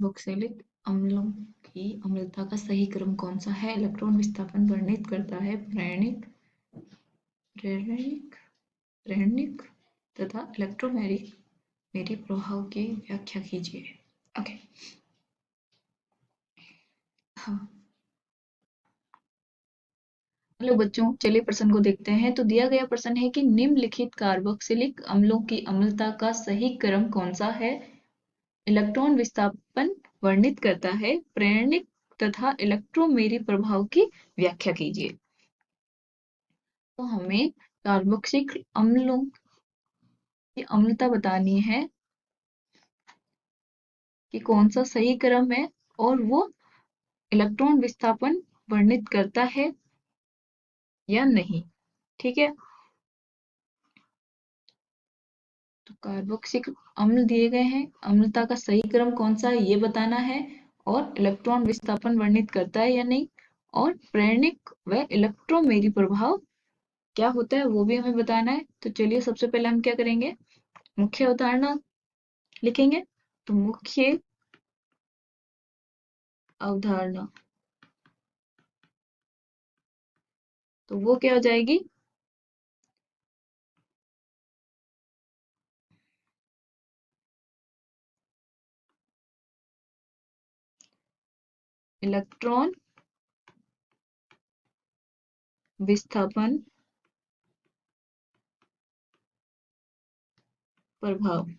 Carboxylic अम्लों की अम्लता का सही क्रम कौन सा है? इलेक्ट्रॉन विस्थापन वर्णित करता है प्रेरणिक प्रेरणिक तथा इलेक्ट्रोमेरिक मेरी प्रभाव की व्याख्या कीजिए। ओके, हाँ, हेलो बच्चों, चलिए प्रश्न को देखते हैं। तो दिया गया प्रश्न है कि निम्नलिखित कार्बोक्सिलिक अम्लों की अम्लता का सही क्रम कौन सा है? इलेक्ट्रॉन विस्थापन वर्णित करता है प्रेरणिक तथा इलेक्ट्रोमेरी प्रभाव की व्याख्या कीजिए। तो हमें कार्बोक्सिलिक अम्लों की अम्लता बतानी है कि कौन सा सही क्रम है और वो इलेक्ट्रॉन विस्थापन वर्णित करता है या नहीं। ठीक है, तो कार्बोक्सिलिक अम्ल दिए गए हैं, अम्लता का सही क्रम कौन सा है ये बताना है, और इलेक्ट्रॉन विस्थापन वर्णित करता है या नहीं, और प्रेरणिक व इलेक्ट्रोमेरी प्रभाव क्या होता है वो भी हमें बताना है। तो चलिए सबसे पहले हम क्या करेंगे, मुख्य अवधारणा लिखेंगे। तो मुख्य अवधारणा, तो वो क्या हो जाएगी, इलेक्ट्रॉन विस्थापन प्रभाव।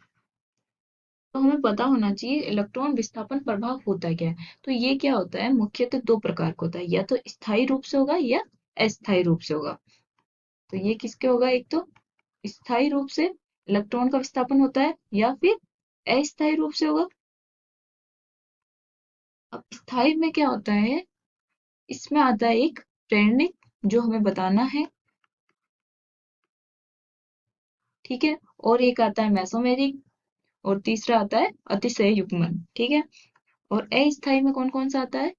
तो हमें पता होना चाहिए इलेक्ट्रॉन विस्थापन प्रभाव होता क्या है। तो ये क्या होता है, मुख्यतः दो प्रकार का होता है, या तो स्थायी रूप से होगा या अस्थायी रूप से होगा। तो ये किसके होगा, एक तो स्थायी रूप से इलेक्ट्रॉन का विस्थापन होता है या फिर अस्थायी रूप से होगा। अब स्थायी में क्या होता है, इसमें आता है एक प्रेरणिक जो हमें बताना है, ठीक है, और एक आता है मेसोमेरिक, और तीसरा आता है अतिशय युग्मन। ठीक है, और अस्थायी में कौन कौन सा आता है,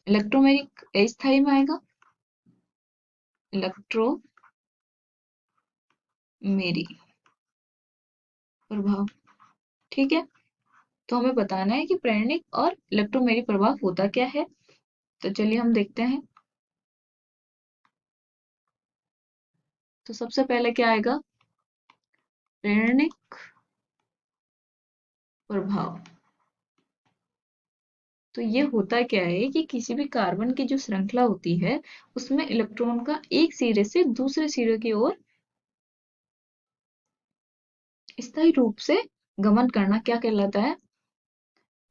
इलेक्ट्रोमेरिक अस्थायी में आएगा, इलेक्ट्रोमेरी प्रभाव। ठीक है, तो हमें बताना है कि प्रेरणिक और इलेक्ट्रोमेरी प्रभाव होता क्या है। तो चलिए हम देखते हैं। तो सबसे पहले क्या आएगा, प्रेरणिक प्रभाव। तो ये होता क्या है कि किसी भी कार्बन की जो श्रृंखला होती है उसमें इलेक्ट्रॉन का एक सिरे से दूसरे सिरे की ओर स्थायी रूप से गमन करना क्या कहलाता है,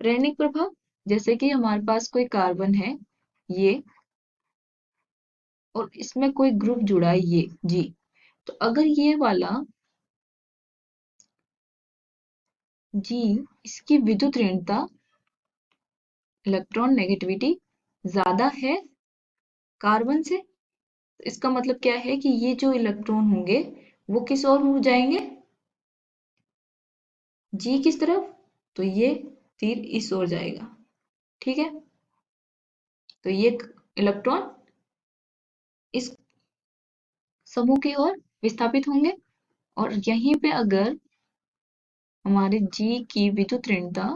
प्रेरणिक प्रभाव। जैसे कि हमारे पास कोई कार्बन है ये, और इसमें कोई ग्रुप जुड़ा है ये जी। तो अगर ये वाला जी, इसकी विद्युत ऋणता इलेक्ट्रॉन नेगेटिविटी ज्यादा है कार्बन से, तो इसका मतलब क्या है कि ये जो इलेक्ट्रॉन होंगे वो किस ओर मुड़ जाएंगे, जी किस तरफ, तो ये तीर इस ओर जाएगा। ठीक है, तो ये इलेक्ट्रॉन इस समूह की ओर विस्थापित होंगे, और यहीं पे अगर हमारे जी की विद्युत ऋणता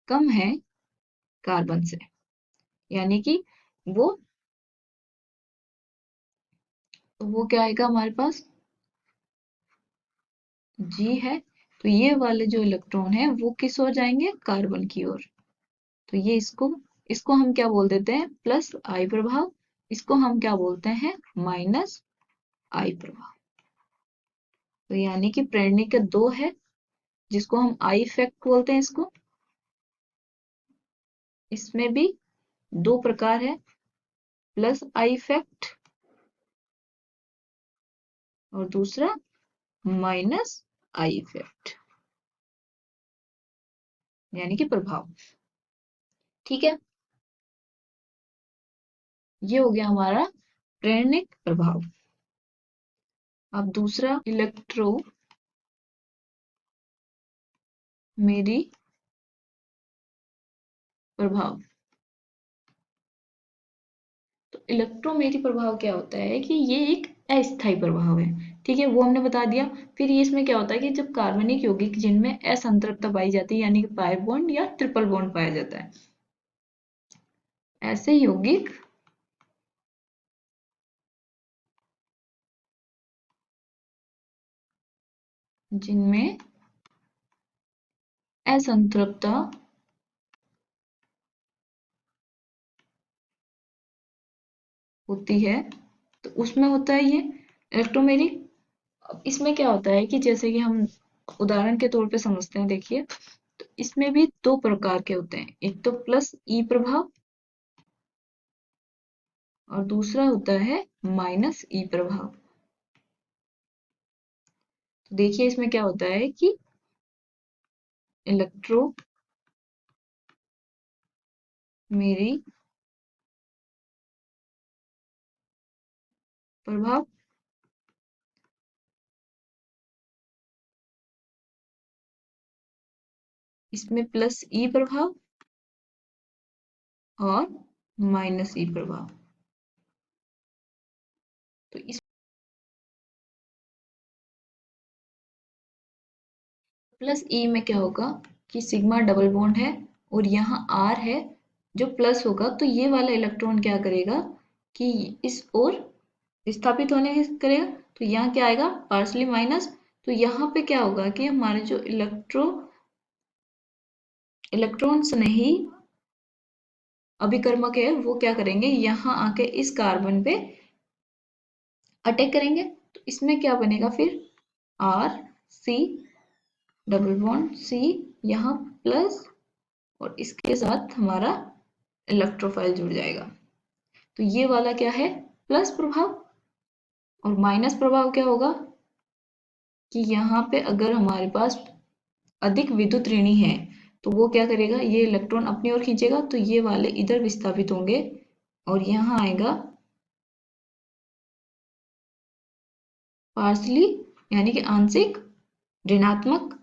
कम है कार्बन से, यानी कि वो वो क्या आएगा हमारे पास, जी है, तो ये वाले जो इलेक्ट्रॉन है वो किस ओर जाएंगे, कार्बन की ओर। तो ये इसको इसको हम क्या बोल देते हैं, प्लस आई प्रभाव। इसको हम क्या बोलते हैं, माइनस आई प्रभाव। तो यानी कि प्रेरणिक दो है जिसको हम आई इफेक्ट बोलते हैं इसको। इसमें भी दो प्रकार है, प्लस आई इफेक्ट और दूसरा माइनस आई इफेक्ट, यानी कि प्रभाव। ठीक है, ये हो गया हमारा प्रेरणिक प्रभाव। अब दूसरा इलेक्ट्रो मेरी प्रभाव। तो इलेक्ट्रोमेरी प्रभाव क्या होता है कि ये एक अस्थायी प्रभाव है। ठीक है, वो हमने बता दिया। फिर ये इसमें क्या होता है कि जब कार्बनिक यौगिक जिनमें असंतृप्तता पाई जाती है, यानी कि पाई बॉन्ड या ट्रिपल बॉन्ड पाया जाता है, ऐसे यौगिक जिनमें असंतृप्तता होती है, तो उसमें होता है ये इलेक्ट्रोमेरिक। अब इसमें क्या होता है कि जैसे कि हम उदाहरण के तौर पे समझते हैं, देखिए, तो इसमें भी दो प्रकार के होते हैं, एक तो प्लस ई प्रभाव और दूसरा होता है माइनस ई प्रभाव। तो देखिए इसमें क्या होता है कि इलेक्ट्रोमेरिक प्रभाव इसमें प्लस ई प्रभाव और माइनस ई प्रभाव। तो इस प्लस ई में क्या होगा कि सिग्मा डबल बॉन्ड है और यहाँ आर है जो प्लस होगा, तो ये वाला इलेक्ट्रॉन क्या करेगा कि इस ओर विस्थापित होने की करेगा, तो यहाँ क्या आएगा पार्सली माइनस। तो यहाँ पे क्या होगा कि हमारे जो इलेक्ट्रॉन्स नहीं अभिकर्मक है वो क्या करेंगे, यहाँ आके इस कार्बन पे अटैक करेंगे। तो इसमें क्या बनेगा फिर R C double bond C, यहाँ प्लस, और इसके साथ हमारा इलेक्ट्रोफाइल जुड़ जाएगा। तो ये वाला क्या है प्लस प्रभाव। और माइनस प्रभाव क्या होगा कि यहाँ पे अगर हमारे पास अधिक विद्युत ऋणी है तो वो क्या करेगा, ये इलेक्ट्रॉन अपनी ओर खींचेगा, तो ये वाले इधर विस्थापित होंगे और यहाँ आएगा पार्सली यानी कि आंशिक ऋणात्मक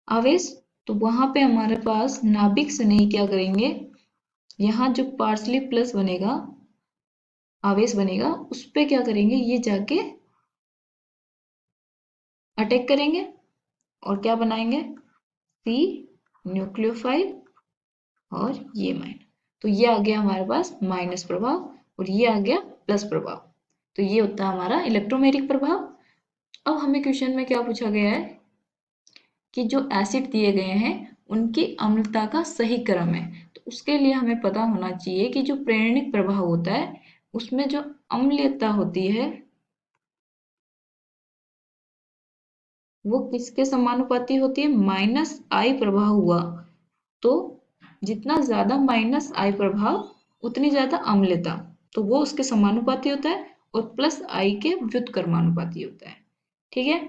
आवेश। तो वहां पे हमारे पास नाभिक से नहीं क्या करेंगे, यहाँ जो पार्सली प्लस बनेगा आवेश बनेगा उस पे क्या करेंगे, ये जाके अटैक करेंगे और क्या बनाएंगे सी न्यूक्लियोफाइल और ये माइन। तो ये आ गया हमारे पास माइनस प्रभाव और ये आ गया प्लस प्रभाव। तो ये होता है हमारा इलेक्ट्रोमेरिक प्रभाव। अब हमें क्वेश्चन में क्या पूछा गया है कि जो एसिड दिए गए हैं उनकी अम्लता का सही क्रम है। तो उसके लिए हमें पता होना चाहिए कि जो प्रेरणिक प्रभाव होता है उसमें जो अम्लीयता होती है वो किसके समानुपाती होती है, माइनस आई प्रभाव हुआ तो जितना ज्यादा माइनस आई प्रभाव उतनी ज्यादा अम्लता, तो वो उसके समानुपाती होता है और प्लस आई के व्युत्क्रमानुपाती होता है। ठीक है,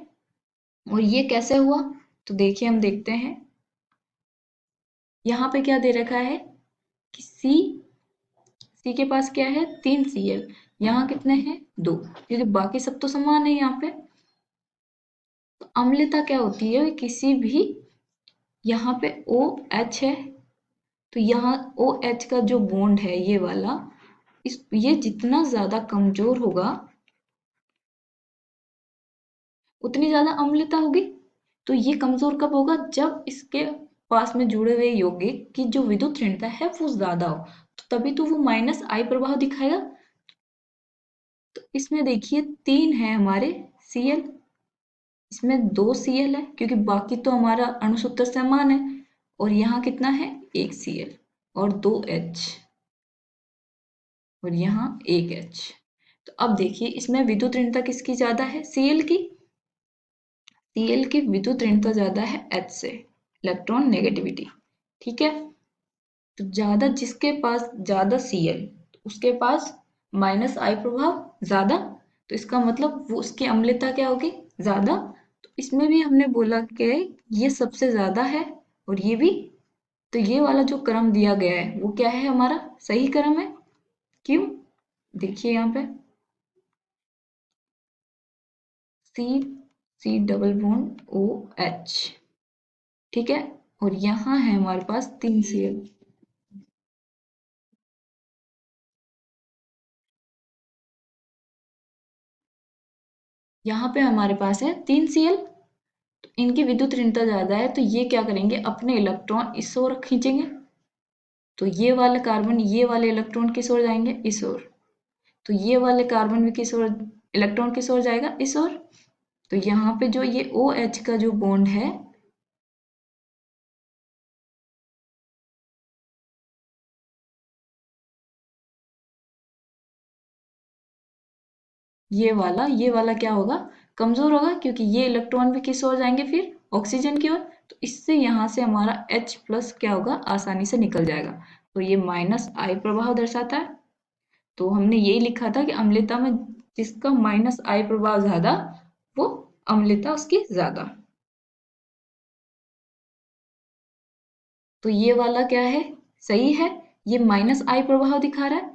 और ये कैसे हुआ, तो देखिए हम देखते हैं यहाँ पे क्या दे रखा है कि सी के पास क्या है 3 Cl, यहाँ कितने हैं 2, क्योंकि बाकी सब तो समान है यहाँ पे। तो अम्लता क्या होती है किसी भी, यहाँ पे OH है तो यहाँ OH का जो बॉन्ड है ये वाला, ये जितना ज्यादा कमजोर होगा उतनी ज्यादा अम्लता होगी। तो ये कमजोर कब होगा, जब इसके पास में जुड़े हुए यौगिक की जो विद्युत ऋणता है वो ज्यादा हो, तो तभी तो वो माइनस आई प्रभाव दिखाएगा। तो इसमें देखिए 3 है हमारे Cl, इसमें 2 Cl है क्योंकि बाकी तो हमारा अणुसूत्र समान है, और यहाँ कितना है 1 Cl और 2H और यहाँ 1H। तो अब देखिए इसमें विद्युत ऋणता किसकी ज्यादा है, Cl की। Cl की विद्युत ऋणता ज्यादा है H से, इलेक्ट्रॉन नेगेटिविटी। ठीक है, तो ज्यादा जिसके पास ज्यादा Cl उसके पास माइनस आई प्रभाव ज्यादा, तो इसका मतलब वो उसकी अम्लता क्या होगी ज्यादा। तो इसमें भी हमने बोला कि ये सबसे ज्यादा है और ये भी, तो ये वाला जो क्रम दिया गया है वो क्या है हमारा सही क्रम है। क्यों, देखिए यहाँ पे सी सी डबल बॉन्ड OH, ठीक है, और यहाँ है हमारे पास 3 Cl। यहाँ पे हमारे पास है 3Cl, तो इनकी विद्युत ऋणता ज्यादा है, तो ये क्या करेंगे, अपने इलेक्ट्रॉन इस ओर खींचेंगे। तो ये वाले कार्बन, ये वाले इलेक्ट्रॉन किस ओर जाएंगे, इस ओर। तो ये वाले कार्बन भी किस ओर, इलेक्ट्रॉन किस ओर जाएगा, इस ओर। तो यहाँ पे जो ये OH का जो बॉन्ड है, ये वाला क्या होगा, कमजोर होगा, क्योंकि ये इलेक्ट्रॉन भी किस ओर जाएंगे, फिर ऑक्सीजन की ओर। तो इससे यहाँ से हमारा H+ क्या होगा, आसानी से निकल जाएगा। तो ये -I प्रभाव दर्शाता है। तो हमने यही लिखा था कि अम्लता में जिसका -I प्रभाव ज्यादा, वो अम्लता उसकी ज्यादा। तो ये वाला क्या है, सही है, ये -I प्रभाव दिखा रहा है।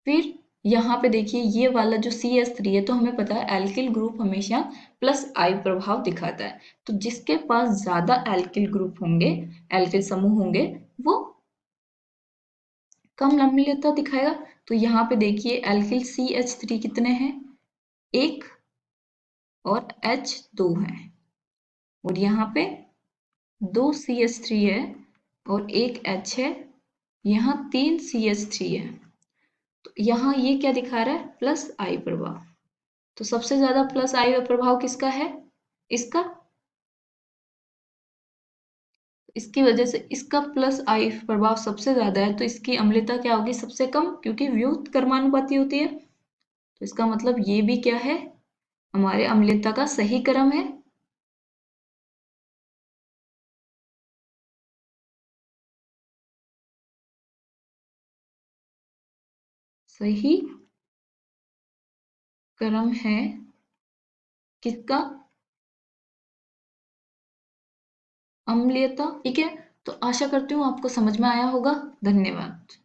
फिर यहाँ पे देखिए, ये वाला जो CH3 है, तो हमें पता है एल्किल ग्रुप हमेशा +I प्रभाव दिखाता है। तो जिसके पास ज्यादा एल्किल ग्रुप होंगे, एल्किल समूह होंगे, वो कम अम्लता दिखाएगा। तो यहाँ पे देखिए एल्किल CH3 कितने हैं, 1 और H 2 है, और यहाँ पे 2 CH3 है और 1 H है, यहाँ 3 CH3 है। तो यहाँ ये क्या दिखा रहा है, +I प्रभाव। तो सबसे ज्यादा +I प्रभाव किसका है, इसका। इसकी वजह से इसका +I प्रभाव सबसे ज्यादा है, तो इसकी अम्लता क्या होगी, सबसे कम, क्योंकि व्युत क्रमानुपाती होती है। तो इसका मतलब ये भी क्या है, हमारे अम्लता का सही क्रम है। सही क्रम है किसका, अम्लीयता। ठीक है, तो आशा करती हूँ आपको समझ में आया होगा। धन्यवाद।